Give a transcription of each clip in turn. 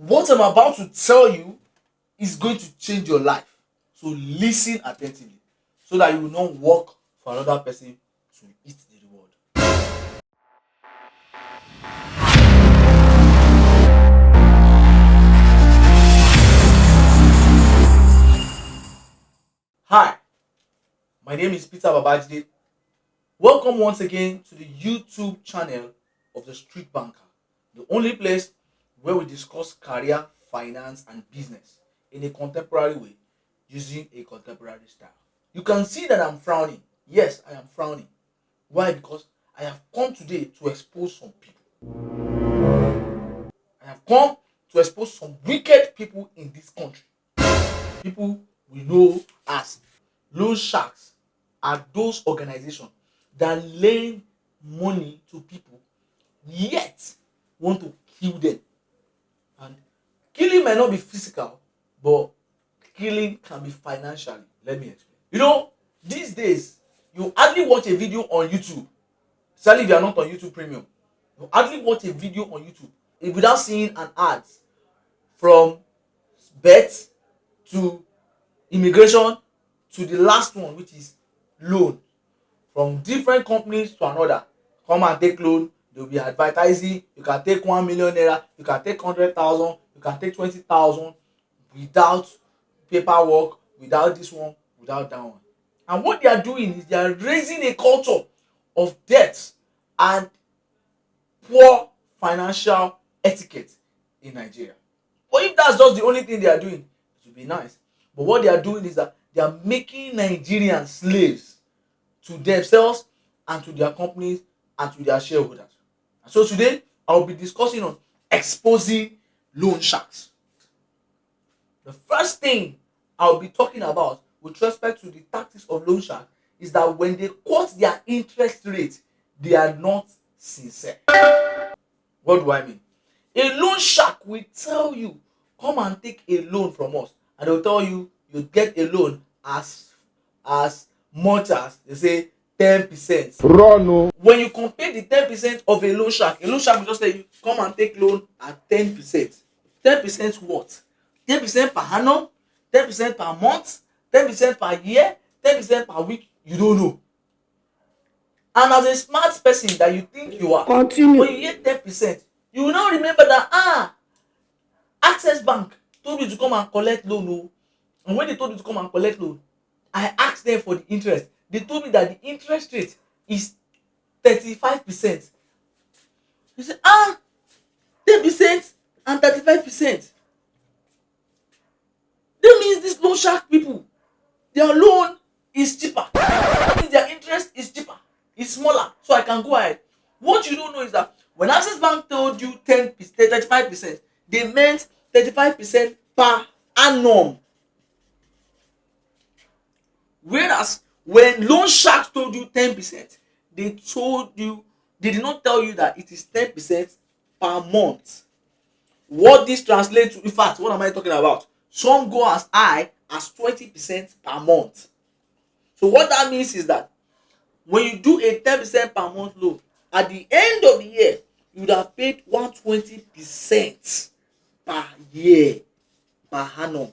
What I'm about to tell you is going to change your life. So listen attentively so that you will not work for another person to eat the reward. Hi, my name is Peter Babajide. Welcome once again to the YouTube channel of the Street Banker, the only place where we discuss career, finance, and business in a contemporary way using a contemporary style. You can see that I'm frowning. Yes, I am frowning. Why? Because I have come today to expose some people. I have come to expose some wicked people in this country. People we know as loan sharks are those organizations that lend money to people yet want to kill them. And killing might not be physical, but killing can be financially. Let me explain. These days, you hardly watch a video on YouTube, especially if you are not on YouTube Premium. You hardly watch a video on YouTube without seeing an ad from birth to immigration to the last one, which is loan, from different companies to another. Come and take loan. They will be advertising. You can take 1 million naira, you can take 100,000, you can take 20,000 without paperwork, without this one, without that one. And what they are doing is they are raising a culture of debt and poor financial etiquette in Nigeria. But if that's just the only thing they are doing, it would be nice. But what they are doing is that they are making Nigerians slaves to themselves and to their companies and to their shareholders. And so today, I will be discussing on exposing loan sharks. The first thing I will be talking about with respect to the tactics of loan sharks is that when they quote their interest rate, they are not sincere. What do I mean? A loan shark will tell you, come and take a loan from us, and they'll tell you you get a loan as much as they say 10%. Run o. When you compare the 10% of a loan shark will just tell you come and take loan at 10%. 10% what? 10% per annum, 10% per month, 10% per year, 10% per week. You don't know. And as a smart person that you think you are, Continue. when you hear 10%, you will now remember that Access Bank told you to come and collect loan. Oh. And when they told you to come and collect loan, I asked them for the interest. They told me that the interest rate is 35%. You say 10% and 35%. That means these loan shark people, their loan is cheaper. That means their interest is cheaper. It's smaller. So I can go ahead. What you don't know is that when Access Bank told you 35%, they meant 35% per annum. Whereas when loan sharks told you 10%, they did not tell you that it is 10% per month. What this translates to, in fact, what am I talking about? Some go as high as 20% per month. So what that means is that when you do a 10% per month loan, at the end of the year, you would have paid 120% per year, per annum.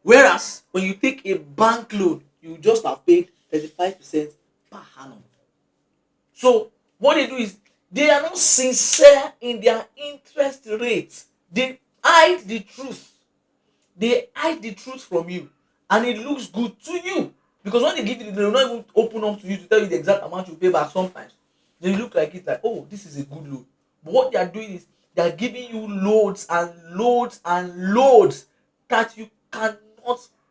Whereas when you take a bank loan, you just have paid 35% per annum. So what they do is they are not sincere in their interest rate. They hide the truth. They hide the truth from you, and it looks good to you. Because when they give you, they will not even open up to you to tell you the exact amount you pay back. Sometimes they look like it like, oh, this is a good loan. But what they are doing is they are giving you loads and loads and loads that you cannot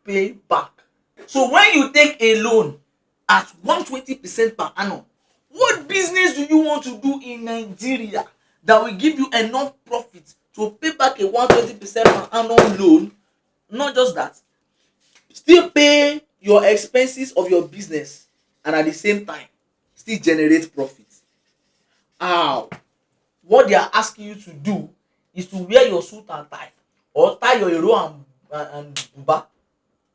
pay back. So when you take a loan at 120% per annum, what business do you want to do in Nigeria that will give you enough profit to pay back a 120% per annum loan? Not just that, still pay your expenses of your business and at the same time still generate profit. How? What they are asking you to do is to wear your suit and tie, or tie your hero and buba,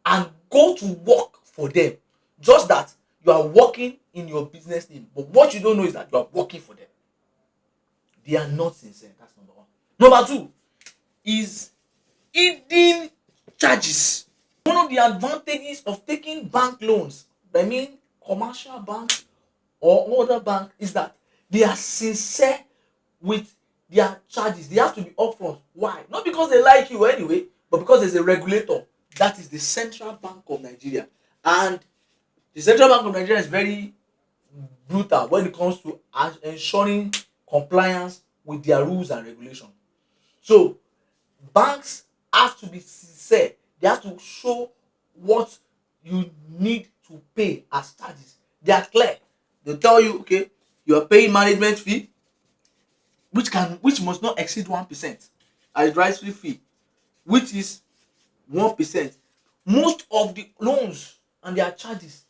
and go to work for them. Just that you are working in your business name, but what you don't know is that you are working for them. They are not sincere. That's number one. Number two is hidden charges. One of the advantages of taking bank loans, I mean commercial banks or other bank, is that they are sincere with their charges. They have to be upfront. Why? Not because they like you anyway, but because there's a regulator, that is the Central Bank of Nigeria. And the Central Bank of Nigeria is very brutal when it comes to ensuring compliance with their rules and regulations. So banks have to be sincere. They have to show what you need to pay as charges. They are clear. They tell you, okay, you are paying management fee, which must not exceed 1%, advisory fee, which is 1%. Most of the loans and their charges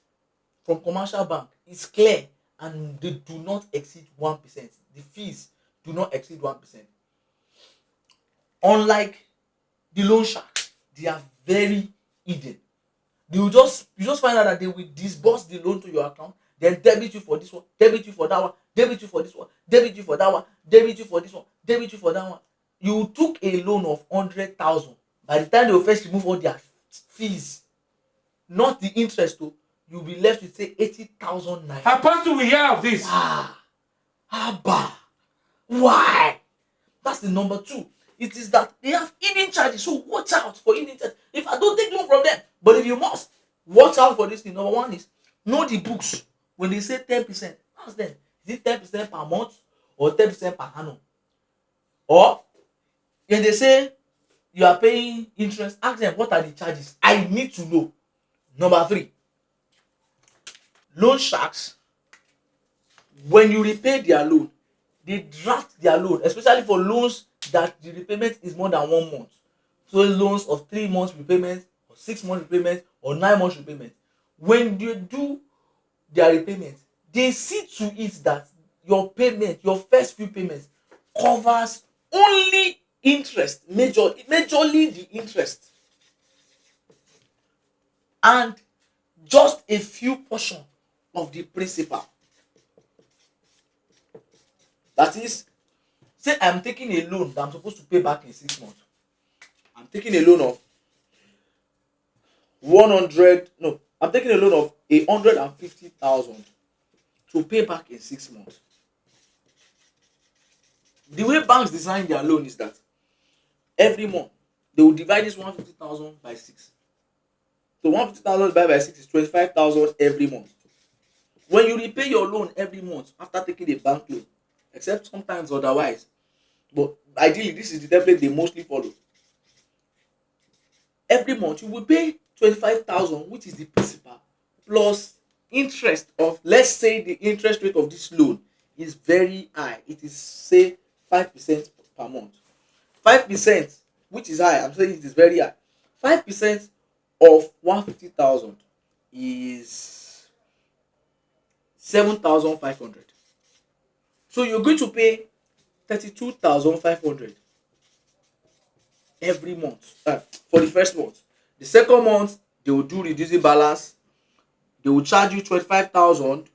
from commercial bank is clear, and they do not exceed 1%. The fees do not exceed 1%. Unlike the loan shark, they are very hidden. They will just you just find out that they will disburse the loan to your account, then debit you for this one, debit you for that one, debit you for this one, debit you for that one, debit you for this one, debit you for that one. You took a loan of 100,000. By the time they will first remove all their fees, not the interest, though, you'll be left with say 80,000 naira. Apostle, we hear of this. Ah, haba. Why? That's the number two. It is that they have hidden charges. So watch out for hidden charges. If I don't take loan from them, but if you must, watch out for this thing. Number one is know the books. When they say 10%, ask them, is it 10% per month or 10% per annum? Or when they say you are paying interest, ask them, what are the charges? I need to know. Number three, loan sharks, when you repay their loan, they draft their loan, especially for loans that the repayment is more than 1 month. So loans of 3 months repayment, or 6 months repayment, or 9 months repayment. When they do their repayment, they see to it that your payment, your first few payments, covers only interest, majorly the interest, and just a few portion of the principal. That is, say I'm taking a loan that I'm supposed to pay back in 6 months. I'm taking a loan of 100. No, I'm taking a loan of 150,000 to pay back in 6 months. The way banks design their loan is that every month they will divide this 150,000 by 6. So 150,000 divided by 6 is 25,000 every month. When you repay your loan every month after taking a bank loan, except sometimes otherwise, but ideally this is the template they mostly follow. Every month you will pay 25,000, which is the principal, plus interest of, let's say the interest rate of this loan is very high. It is say 5% per month. 5%, which is high, I'm saying it is very high. 5% of 150,000 is 7,500. So you're going to pay 32,500 every month for the first month. The second month they will do reducing balance. They will charge you 25,000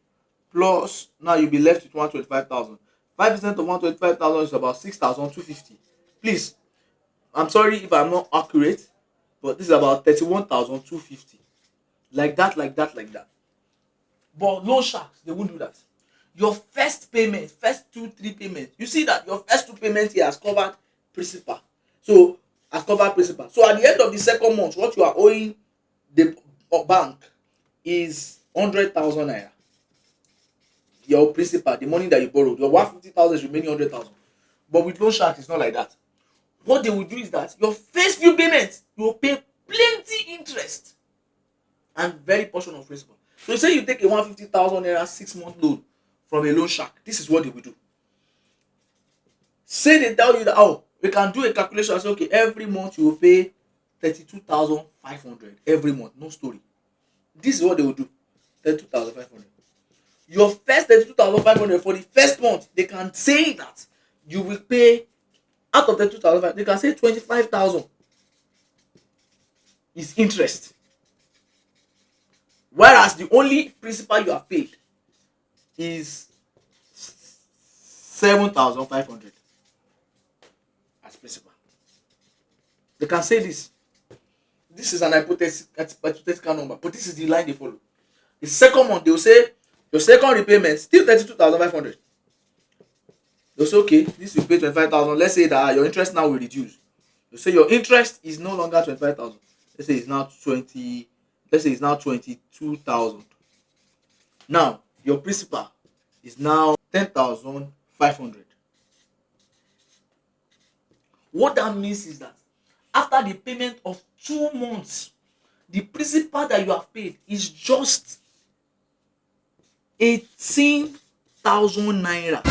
plus, now you'll be left with 125,000. 5% of 125,000 is about 6,250. Please, I'm sorry if I'm not accurate, but this is about 31,250. Like that, like that, like that. But loan sharks, they won't do that. Your first payment, first 2-3 payments, you see that your first 2 payments here has covered principal. So has covered principal. So at the end of the second month, what you are owing the bank is 100,000 naira. Your principal, the money that you borrowed, your 150,000 is remaining 100,000. But with loan shark, it's not like that. What they will do is that your first few payments, you will pay plenty interest and very portion of principal. So say you take a 150,000 naira 6-month loan from a loan shark, this is what they will do. Say they tell you that, oh, we can do a calculation and say, okay, every month you will pay 32,500 every month, no story. This is what they will do. 32,500. Your first 32,500 for the first month, they can say that you will pay, out of 32,500, they can say 25,000 is interest. Whereas the only principal you have paid is 7,500. principal. They can say this. This is an hypothetical number, but this is the line they follow. The second month, they will say your second repayment still 32,500. They'll say, okay, this will pay 25,000. Let's say that your interest now will reduce. They'll say your interest is no longer 25,000. Let's say it's now 20. Let's say it's now 22,000. Now your principal is now 10,500. What that means is that after the payment of 2 months, the principal that you have paid is just 18,000 naira.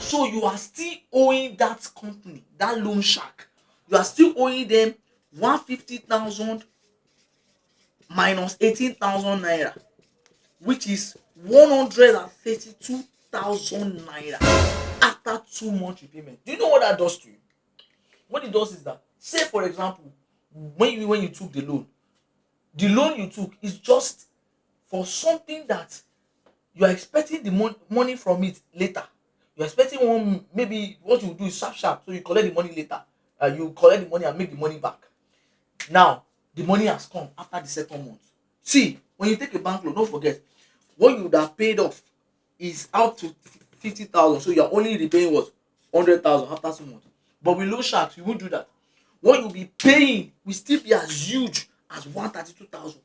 So you are still owing that company, that loan shark, you are still owing them 150,000 minus 18,000 naira, which is 132,000 naira after 2 months repayment. Do you know what that does to you? What it does is that, say for example, when you took the loan you took is just for something that you are expecting the money from it later. You are expecting one, maybe what you do is sharp, so you collect the money later. You collect the money and make the money back. Now the money has come after the second month. See, when you take a bank loan, don't forget what you would have paid off is out to 50,000, so you are only repaying what, 100,000 after 2 months. But with loan sharks, you won't do that. What you'll be paying will still be as huge as 132,000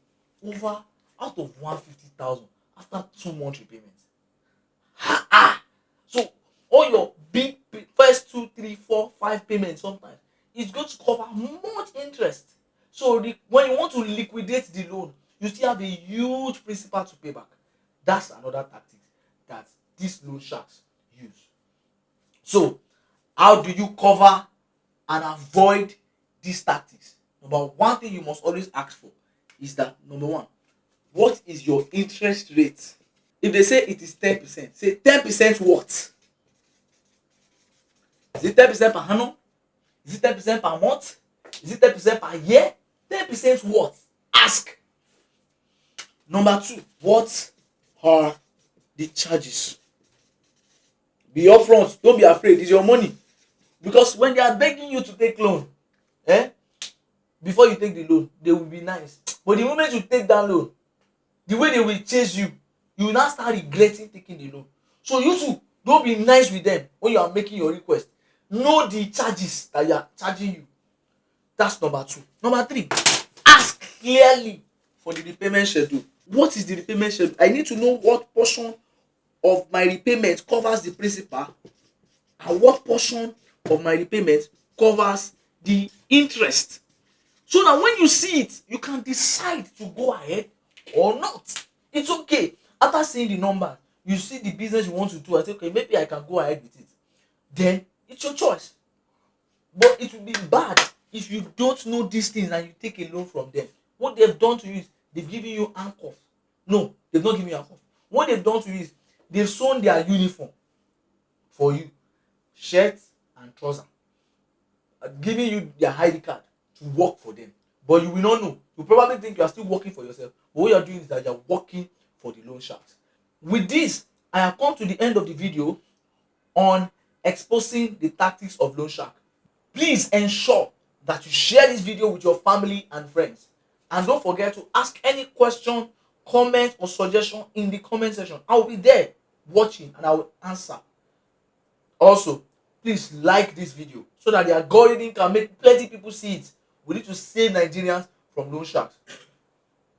over out of 150,000 after 2 months repayment. So all your big first 2, 3, 4, 5 payments sometimes is going to cover much interest. So when you want to liquidate the loan, you still have a huge principal to pay back. That's another tactic that these loan sharks use. So how do you cover and avoid these tactics? Number one thing you must always ask for is that, number one, what is your interest rate? If they say it is 10%, say 10% what? Is it 10% per annum? Is it 10% per month? Is it 10% per year? 10% what? Ask. Number two, what are the charges? Be upfront. Don't be afraid. It's your money. Because when they are begging you to take loan, before you take the loan, they will be nice. But the moment you take that loan, the way they will chase you, you will now start regretting taking the loan. So you too, don't be nice with them when you are making your request. Know the charges that they are charging you. That's number two. Number three, ask clearly for the repayment schedule. What is the repayment schedule? I need to know what portion of my repayment covers the principal and what portion of my repayment covers the interest. So that when you see it, you can decide to go ahead or not. It's okay. After seeing the number, you see the business you want to do, I say, okay, maybe I can go ahead with it. Then it's your choice. But it will be bad if you don't know these things and you take a loan from them. What they've done to you is they've given you handcuffs. No, they've not given you handcuffs. What they've done to you is they've sewn their uniform for you, shirt and trouser, giving you their ID card to work for them. But you will not know. You probably think you are still working for yourself. But what you are doing is that you are working for the loan sharks. With this, I have come to the end of the video on exposing the tactics of loan shark. Please ensure that you share this video with your family and friends. And don't forget to ask any question, comment, or suggestion in the comment section. I will be there watching and I will answer. Also, please like this video so that the algorithm can make plenty people see it. We need to save Nigerians from loan sharks.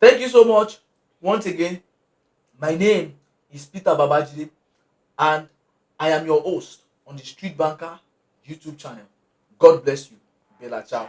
Thank you so much. Once again, my name is Peter Babajide and I am your host on the Street Banker YouTube channel. God bless you. Bella ciao.